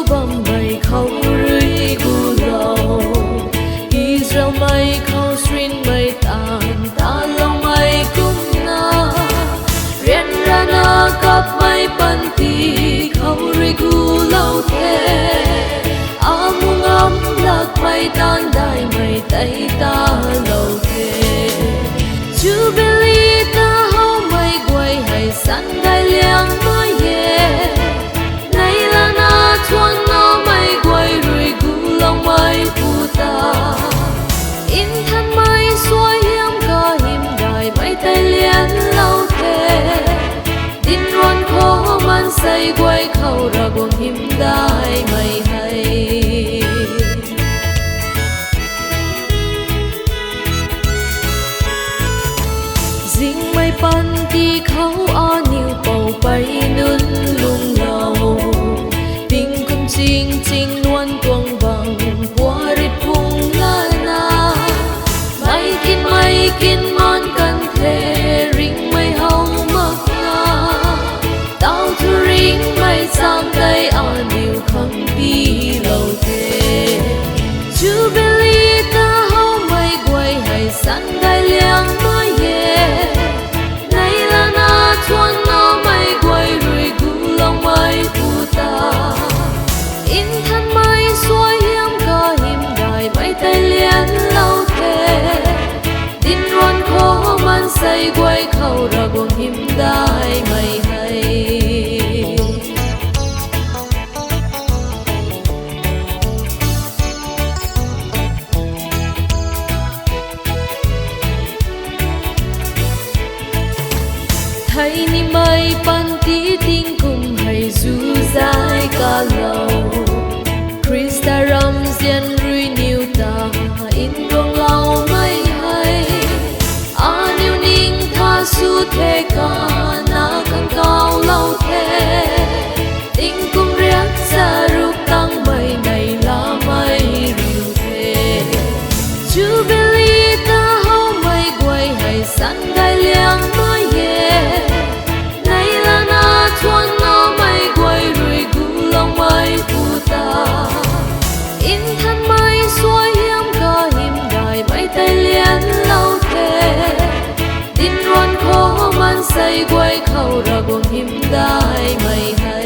bầm mày khâu rưỡi gu lầu Israel mày khâu xuyên mày tàn ta lòng mày cũng na riêng ra na cặp mày bận tì khâu rưỡi gu lầu thế ấm ngắm lạc mày tan đài mày tay ta lầu thế chú beli ta hau mày quay hay sẵn gai liang mới về nay là na chuan nó mày quay rồi gu lòng mày phụ ta in thân mày xuôi hiếm cả hiểm đài mày tay liền lâu thế tin ruan khó man say quay khâu ra gồm hiểm đài mày hay riêng mày pan ti khâu a nhiều bầu bay nương lung lầu tình cũng chinh chinh loan tuông bằng qua rít phung la na mày kin man cần thể riêng mày hậu mắc na tao thu riêng mày sang đây a nhiều khăng đi lâu thế chú beli ta hậu mày quay hay sẵn gai liang mới về nay là na chuan nó mày quay rồi gu lòng mày phụ ta in thân mày xuôi hiếm cả hiểm đài mày tay liền lâu thế tin ruan khó man say quay khâu ra gồm hiểm đài mày hay thấy ni mây pan tí tin cùng hay du dài cả lầu Krista ram dian rui niu ta in rong lau mây hay a niu ning tha su thế cả na khăn cao lâu thế tình cùng riết xa rục tăng mây này là mây riu thế chú beli ta hau mây quay hay sẵn gai liang mới về nay là na chuan nó mày quay rồi gu lòng mày phụ ta in thân mày xuôi hiếm cả hiểm đài mày tay liền lâu thế tin ruan khó man say quay khâu ra gồm hiểm đài mày hay